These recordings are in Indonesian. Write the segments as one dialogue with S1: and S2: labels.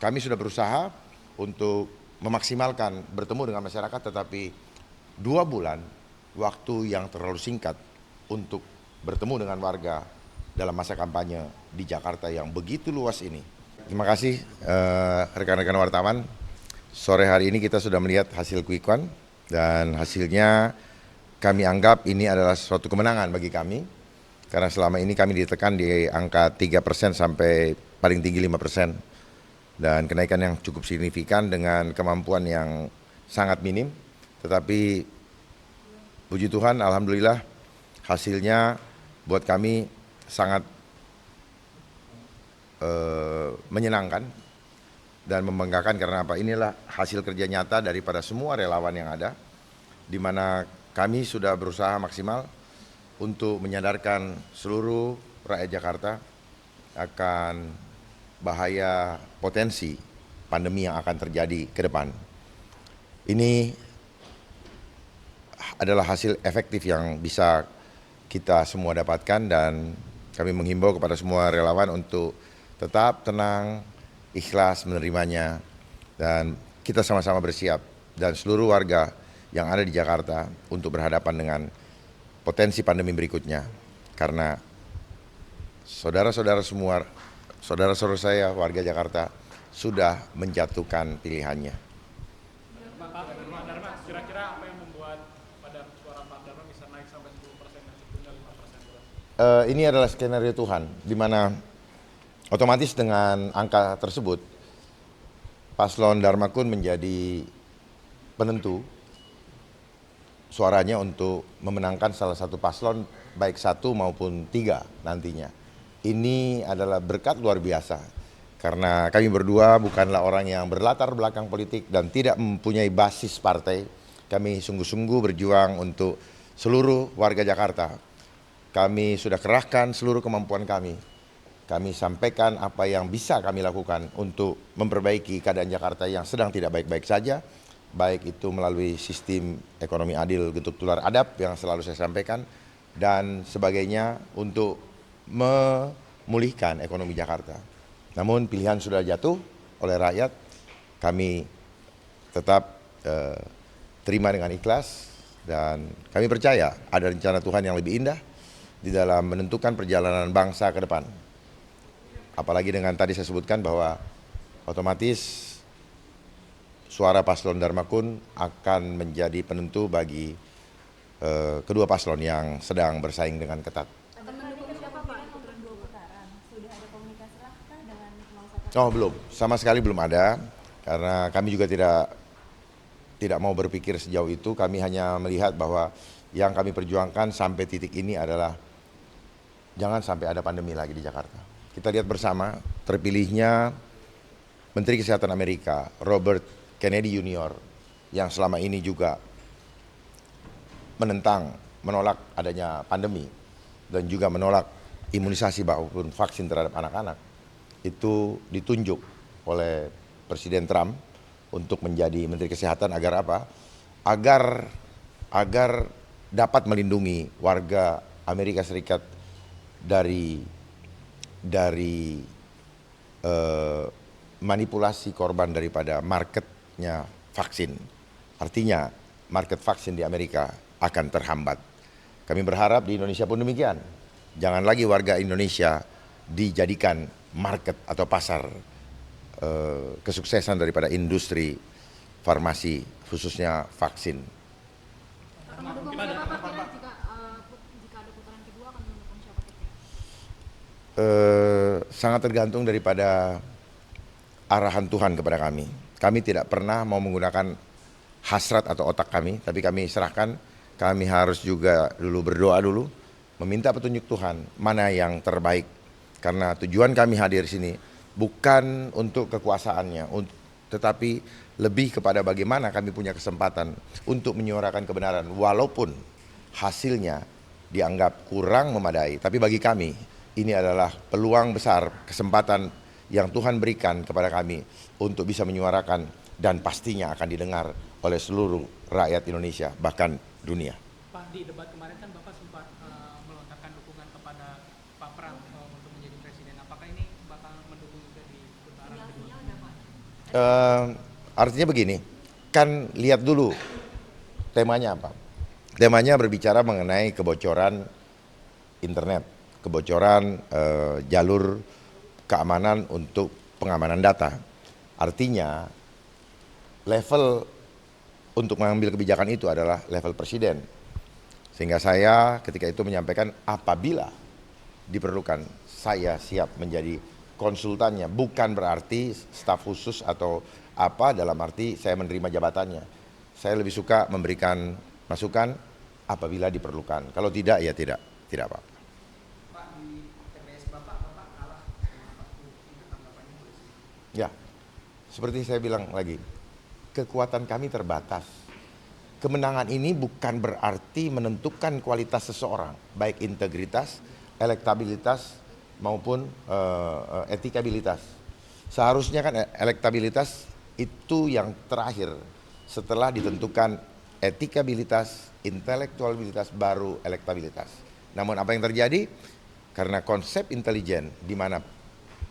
S1: kami sudah berusaha untuk memaksimalkan bertemu dengan masyarakat, tetapi 2 bulan waktu yang terlalu singkat untuk bertemu dengan warga dalam masa kampanye di Jakarta yang begitu luas ini. Terima kasih rekan-rekan wartawan. Sore hari ini kita sudah melihat hasil quick count dan hasilnya kami anggap ini adalah suatu kemenangan bagi kami karena selama ini kami ditekan di angka 3% sampai paling tinggi 5% dan kenaikan yang cukup signifikan dengan kemampuan yang sangat minim, tetapi puji Tuhan alhamdulillah hasilnya buat kami sangat menyenangkan dan membanggakan karena apa? Inilah hasil kerja nyata daripada semua relawan yang ada, di mana kami sudah berusaha maksimal untuk menyadarkan seluruh rakyat Jakarta akan bahaya potensi pandemi yang akan terjadi ke depan. Ini adalah hasil efektif yang bisa kita semua dapatkan dan kami menghimbau kepada semua relawan untuk tetap tenang, ikhlas menerimanya, dan kita sama-sama bersiap dan seluruh warga yang ada di Jakarta untuk berhadapan dengan potensi pandemi berikutnya. Karena saudara-saudara semua, saudara-saudara saya warga Jakarta sudah menjatuhkan pilihannya.
S2: Pak Dharma, kira-kira apa yang membuat pada suara Pak Dharma bisa naik sampai 10% dan sebelumnya 5%?
S1: Ini adalah skenario Tuhan, di mana otomatis dengan angka tersebut, paslon Dharma Kun menjadi penentu suaranya untuk memenangkan salah satu paslon, baik 1 maupun 3 nantinya. Ini adalah berkat luar biasa, karena kami berdua bukanlah orang yang berlatar belakang politik dan tidak mempunyai basis partai. Kami sungguh-sungguh berjuang untuk seluruh warga Jakarta. Kami sudah kerahkan seluruh kemampuan kami. Kami sampaikan apa yang bisa kami lakukan untuk memperbaiki keadaan Jakarta yang sedang tidak baik-baik saja, baik itu melalui sistem ekonomi adil getuk tular adab yang selalu saya sampaikan, dan sebagainya untuk memulihkan ekonomi Jakarta. Namun pilihan sudah jatuh oleh rakyat, kami tetap terima dengan ikhlas dan kami percaya ada rencana Tuhan yang lebih indah di dalam menentukan perjalanan bangsa ke depan. Apalagi dengan tadi saya sebutkan bahwa otomatis suara paslon Dharma Kun akan menjadi penentu bagi kedua paslon yang sedang bersaing dengan ketat.
S3: Akan mendukung siapa Pak untuk 2 putaran? Sudah ada komunikasi kah dengan 01?
S1: Oh belum, sama sekali belum ada, karena kami juga tidak mau berpikir sejauh itu. Kami hanya melihat bahwa yang kami perjuangkan sampai titik ini adalah jangan sampai ada pandemi lagi di Jakarta. Kita lihat bersama terpilihnya Menteri Kesehatan Amerika, Robert Kennedy Jr., yang selama ini juga menolak adanya pandemi dan juga menolak imunisasi maupun vaksin terhadap anak-anak, itu ditunjuk oleh Presiden Trump untuk menjadi Menteri Kesehatan agar apa? Agar dapat melindungi warga Amerika Serikat dari manipulasi korban daripada marketnya vaksin. Artinya market vaksin di Amerika akan terhambat. Kami berharap di Indonesia pun demikian. Jangan lagi warga Indonesia dijadikan market atau pasar kesuksesan daripada industri farmasi, khususnya vaksin.
S3: Akan mendukung siapa Pak kira jika ada putaran kedua akan mendukung siapa kira?
S1: Sangat tergantung daripada arahan Tuhan kepada kami. Kami tidak pernah mau menggunakan hasrat atau otak kami, tapi kami serahkan. Kami harus juga berdoa dulu, meminta petunjuk Tuhan mana yang terbaik. Karena tujuan kami hadir sini bukan untuk kekuasaannya, tetapi lebih kepada bagaimana kami punya kesempatan untuk menyuarakan kebenaran, walaupun hasilnya dianggap kurang memadai. Tapi bagi kami ini adalah peluang besar, kesempatan yang Tuhan berikan kepada kami untuk bisa menyuarakan dan pastinya akan didengar oleh seluruh rakyat Indonesia, bahkan dunia.
S2: Pak, di debat kemarin kan Bapak sempat melontarkan dukungan kepada Pak Pram untuk menjadi presiden. Apakah ini bakal mendukung juga di putaran kedua?
S1: Artinya begini, kan lihat dulu temanya apa. Temanya berbicara mengenai kebocoran internet, kebocoran jalur keamanan untuk pengamanan data. Artinya level untuk mengambil kebijakan itu adalah level presiden. Sehingga saya ketika itu menyampaikan apabila diperlukan saya siap menjadi konsultannya, bukan berarti staf khusus atau apa, dalam arti saya menerima jabatannya. Saya lebih suka memberikan masukan apabila diperlukan. Kalau tidak ya tidak apa.
S4: Pak, di TPS Bapak kalah sama Pak Luhut. Itu tanggapannya polisi.
S1: Ya, seperti saya bilang lagi, kekuatan kami terbatas. Kemenangan ini bukan berarti menentukan kualitas seseorang, baik integritas, elektabilitas maupun etikabilitas. Seharusnya kan elektabilitas itu yang terakhir, setelah ditentukan etikabilitas, intelektualitas, baru elektabilitas. Namun apa yang terjadi? Karena konsep intelijen di mana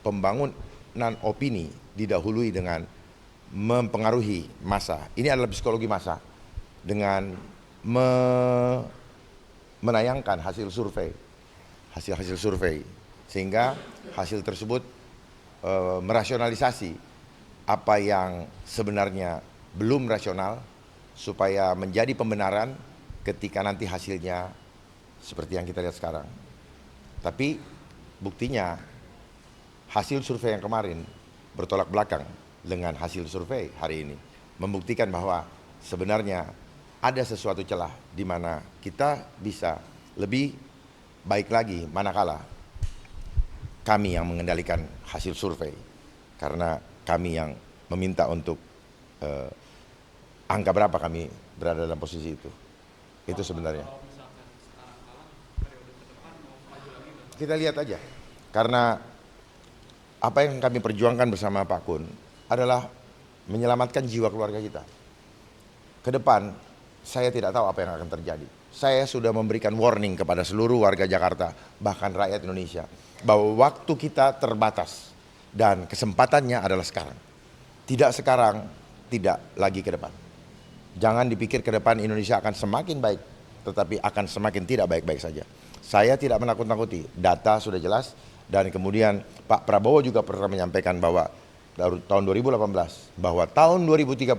S1: pembangunan opini didahului dengan mempengaruhi massa. Ini adalah psikologi massa dengan menayangkan hasil survei, sehingga hasil tersebut merasionalisasi apa yang sebenarnya belum rasional supaya menjadi pembenaran ketika nanti hasilnya seperti yang kita lihat sekarang. Tapi buktinya hasil survei yang kemarin bertolak belakang dengan hasil survei hari ini, membuktikan bahwa sebenarnya ada sesuatu celah di mana kita bisa lebih baik lagi manakala kami yang mengendalikan hasil survei, karena kami yang meminta untuk angka berapa kami berada dalam posisi itu. Itu sebenarnya.
S2: Kalau misalkan sekarang kalah, periode ke depan mau maju lagi nggak?
S1: Kita lihat aja, karena apa yang kami perjuangkan bersama Pak Kun adalah menyelamatkan jiwa keluarga kita. Ke depan, saya tidak tahu apa yang akan terjadi. Saya sudah memberikan warning kepada seluruh warga Jakarta, bahkan rakyat Indonesia, bahwa waktu kita terbatas dan kesempatannya adalah sekarang. Tidak sekarang, tidak lagi ke depan. Jangan dipikir ke depan Indonesia akan semakin baik, tetapi akan semakin tidak baik-baik saja. Saya tidak menakut-nakuti, data sudah jelas, dan kemudian Pak Prabowo juga pernah menyampaikan bahwa tahun 2018, bahwa tahun 2030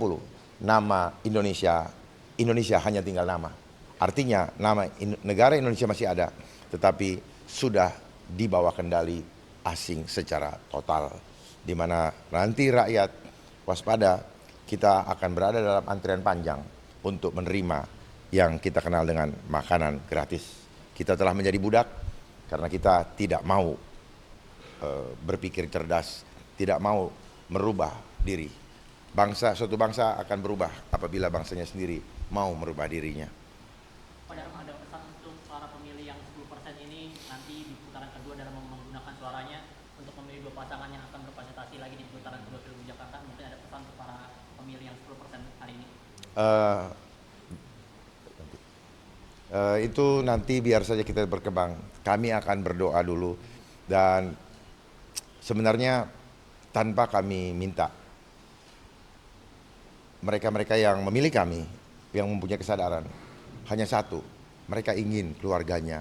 S1: nama Indonesia hanya tinggal nama. Artinya nama negara Indonesia masih ada, tetapi sudah di bawah kendali asing secara total. Di mana nanti rakyat waspada, kita akan berada dalam antrian panjang untuk menerima yang kita kenal dengan makanan gratis. Kita telah menjadi budak karena kita tidak mau berpikir cerdas, tidak mau merubah diri. Suatu bangsa akan berubah apabila bangsanya sendiri mau merubah dirinya.
S5: Pak Dharma, ada pesan untuk para pemilih yang 10% ini nanti di putaran kedua dalam menggunakan suaranya untuk memilih dua pasangan yang akan berkontestasi lagi di putaran kedua Pilgub Jakarta. Mungkin ada pesan untuk para pemilih yang 10% hari ini.
S1: Itu nanti biar saja kita berkembang. Kami akan berdoa dulu, dan sebenarnya tanpa kami minta, mereka-mereka yang memilih kami, yang mempunyai kesadaran, hanya satu, mereka ingin keluarganya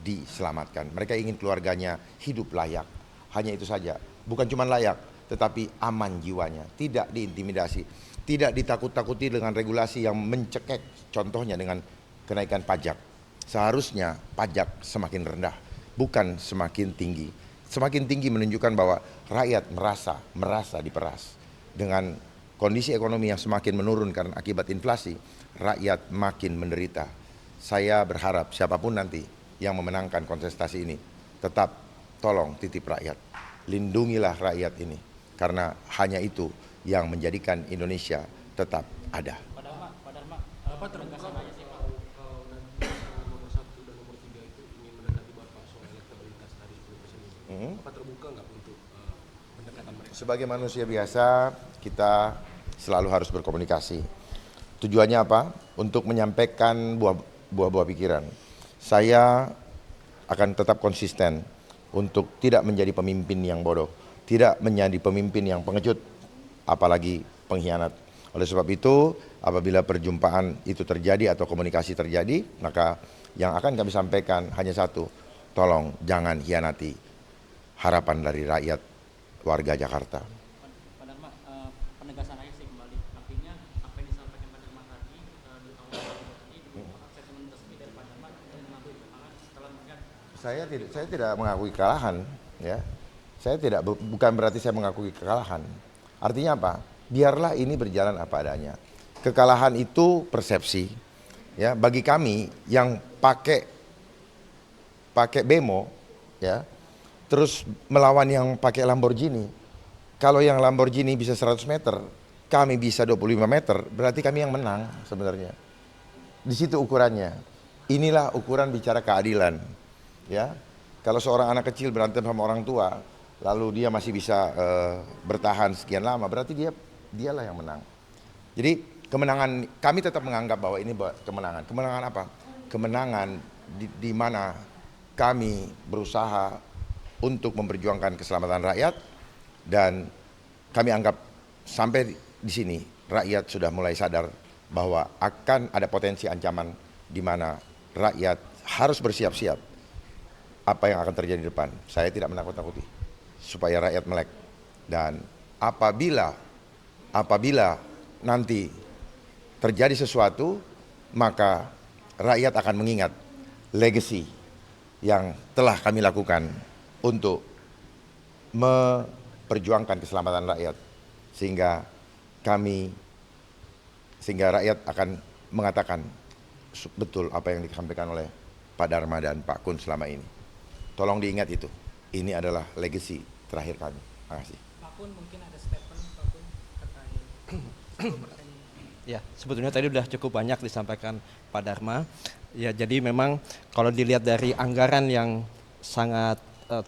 S1: diselamatkan. Mereka ingin keluarganya hidup layak. Hanya itu saja. Bukan cuma layak, tetapi aman jiwanya. Tidak diintimidasi. Tidak ditakut-takuti dengan regulasi yang mencekek. Contohnya dengan kenaikan pajak. Seharusnya pajak semakin rendah, bukan semakin tinggi. Semakin tinggi menunjukkan bahwa rakyat merasa diperas. Dengan kondisi ekonomi yang semakin menurun karena akibat inflasi, rakyat makin menderita. Saya berharap siapapun nanti yang memenangkan kontestasi ini, tetap tolong titip rakyat. Lindungilah rakyat ini, karena hanya itu yang menjadikan Indonesia tetap ada.
S5: Pak Dharma,
S2: Bapak terbuka
S5: aja sih Pak.
S6: Kalau nanti nomor 1 dan nomor 3 itu ingin mendekati Bapak soal elektabilitas tadi 10% ini, Bapak terbuka nggak untuk pendekatan mereka?
S1: Sebagai manusia biasa, kita selalu harus berkomunikasi. Tujuannya apa? Untuk menyampaikan buah-buah pikiran. Saya akan tetap konsisten untuk tidak menjadi pemimpin yang bodoh, tidak menjadi pemimpin yang pengecut, apalagi pengkhianat. Oleh sebab itu, apabila perjumpaan itu terjadi atau komunikasi terjadi, maka yang akan kami sampaikan hanya satu, tolong jangan hianati harapan dari rakyat warga Jakarta.
S5: Pak Dharma, penegasan aja sih kembali. Artinya apa yang disampaikan Pak Dharma tadi di awal tadi merupakan statement resmi dari Pak Dharma dan mengakui kekalahan setelah melihat.
S1: Saya tidak mengakui kekalahan, ya. Saya tidak, bukan berarti saya mengakui kekalahan. Artinya apa? Biarlah ini berjalan apa adanya. Kekalahan itu persepsi, ya. Bagi kami yang pakai bemo, ya, terus melawan yang pakai Lamborghini. Kalau yang Lamborghini bisa 100 meter, kami bisa 25 meter, berarti kami yang menang sebenarnya. Di situ ukurannya. Inilah ukuran bicara keadilan, ya. Kalau seorang anak kecil berantem sama orang tua, lalu dia masih bisa bertahan sekian lama, berarti dialah yang menang. Jadi kemenangan, kami tetap menganggap bahwa ini kemenangan. Kemenangan apa? Kemenangan di mana kami berusaha untuk memperjuangkan keselamatan rakyat, dan kami anggap sampai di sini rakyat sudah mulai sadar bahwa akan ada potensi ancaman di mana rakyat harus bersiap-siap apa yang akan terjadi di depan. Saya tidak menakut-nakuti supaya rakyat melek, dan apabila nanti terjadi sesuatu, maka rakyat akan mengingat legacy yang telah kami lakukan untuk memperjuangkan keselamatan rakyat, sehingga rakyat akan mengatakan betul apa yang disampaikan oleh Pak Dharma dan Pak Kun selama ini. Tolong diingat itu. Ini adalah legacy terakhir kami. Terima kasih.
S4: Pak Kun, mungkin ada statement Pak Kun terkait 10% ini.
S7: Ya, sebetulnya tadi sudah cukup banyak disampaikan Pak Dharma. Ya, jadi memang kalau dilihat dari anggaran yang sangat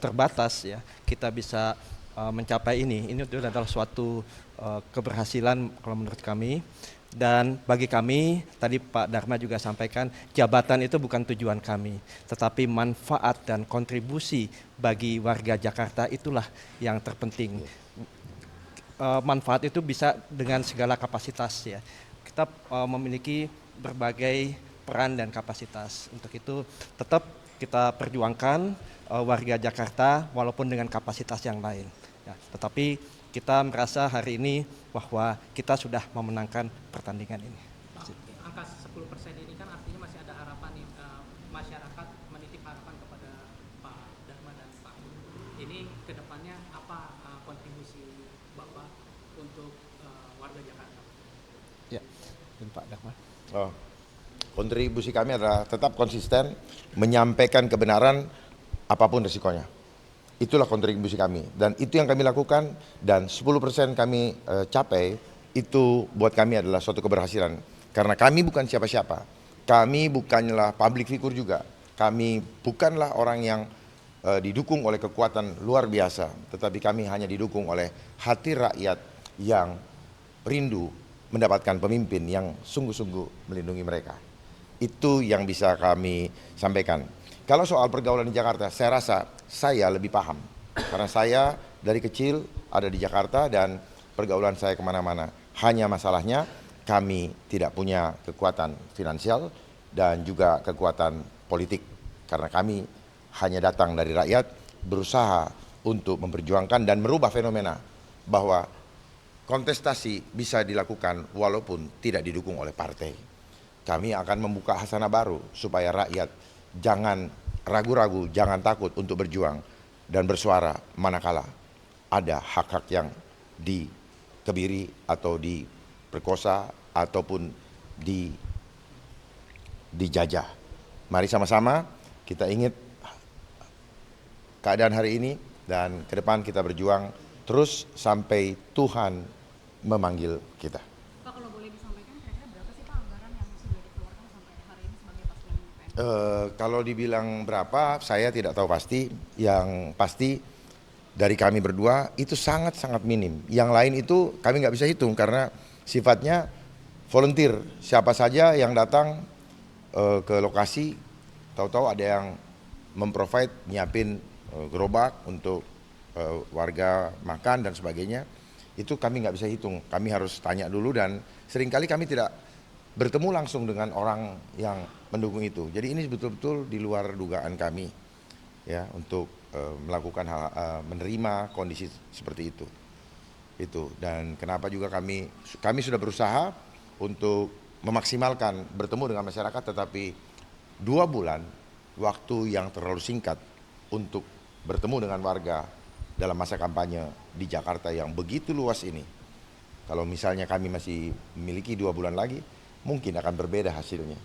S7: terbatas, ya, kita bisa mencapai ini. Ini adalah suatu keberhasilan kalau menurut kami. Dan bagi kami, tadi Pak Dharma juga sampaikan, jabatan itu bukan tujuan kami, tetapi manfaat dan kontribusi bagi warga Jakarta itulah yang terpenting. Manfaat itu bisa dengan segala kapasitas, ya. Kita memiliki berbagai peran dan kapasitas. Untuk itu tetap kita perjuangkan warga Jakarta walaupun dengan kapasitas yang lain. Ya, tetapi kita merasa hari ini bahwa kita sudah memenangkan pertandingan ini.
S4: Angka 10% ini kan artinya masih ada harapan nih, masyarakat menitip harapan kepada Pak Dharma dan Pak Kun. Ini kedepannya apa kontribusi Bapak untuk warga Jakarta?
S7: Ya, dan Pak Dharma.
S1: Kontribusi kami adalah tetap konsisten menyampaikan kebenaran apapun risikonya. Itulah kontribusi kami, dan itu yang kami lakukan, dan 10% kami capai, itu buat kami adalah suatu keberhasilan. Karena kami bukan siapa-siapa, kami bukanlah public figure juga, kami bukanlah orang yang didukung oleh kekuatan luar biasa, tetapi kami hanya didukung oleh hati rakyat yang rindu mendapatkan pemimpin yang sungguh-sungguh melindungi mereka. Itu yang bisa kami sampaikan. Kalau soal pergaulan di Jakarta, saya rasa saya lebih paham. Karena saya dari kecil ada di Jakarta dan pergaulan saya kemana-mana. Hanya masalahnya kami tidak punya kekuatan finansial dan juga kekuatan politik. Karena kami hanya datang dari rakyat, berusaha untuk memperjuangkan dan merubah fenomena bahwa kontestasi bisa dilakukan walaupun tidak didukung oleh partai. Kami akan membuka hasanah baru supaya rakyat jangan ragu-ragu, jangan takut untuk berjuang dan bersuara manakala ada hak-hak yang dikebiri atau diperkosa ataupun dijajah. Mari sama-sama kita ingat keadaan hari ini dan ke depan kita berjuang terus sampai Tuhan memanggil kita.
S3: Pak, kalau boleh disampaikan kira-kira berapa sih Pak anggaran yang sudah dikeluarkan sampai hari ini sebagai paslon PNS?
S1: Kalau dibilang berapa, saya tidak tahu pasti. Yang pasti dari kami berdua itu sangat-sangat minim. Yang lain itu kami nggak bisa hitung karena sifatnya volunteer. Siapa saja yang datang ke lokasi, tahu-tahu ada yang memprovide, nyiapin gerobak untuk warga makan dan sebagainya. itu kami nggak bisa hitung. Kami harus tanya dulu dan seringkali kami tidak bertemu langsung dengan orang yang mendukung itu. Jadi ini betul-betul di luar dugaan kami ya untuk melakukan menerima kondisi seperti itu. Dan kenapa juga kami sudah berusaha untuk memaksimalkan bertemu dengan masyarakat, tetapi 2 bulan waktu yang terlalu singkat untuk bertemu dengan warga dalam masa kampanye di Jakarta yang begitu luas ini. Kalau misalnya kami masih memiliki 2 bulan lagi, mungkin akan berbeda hasilnya.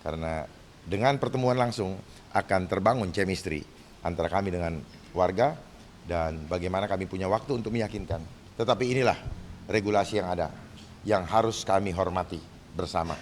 S1: Karena dengan pertemuan langsung akan terbangun chemistry antara kami dengan warga dan bagaimana kami punya waktu untuk meyakinkan. Tetapi inilah regulasi yang ada, yang harus kami hormati bersama.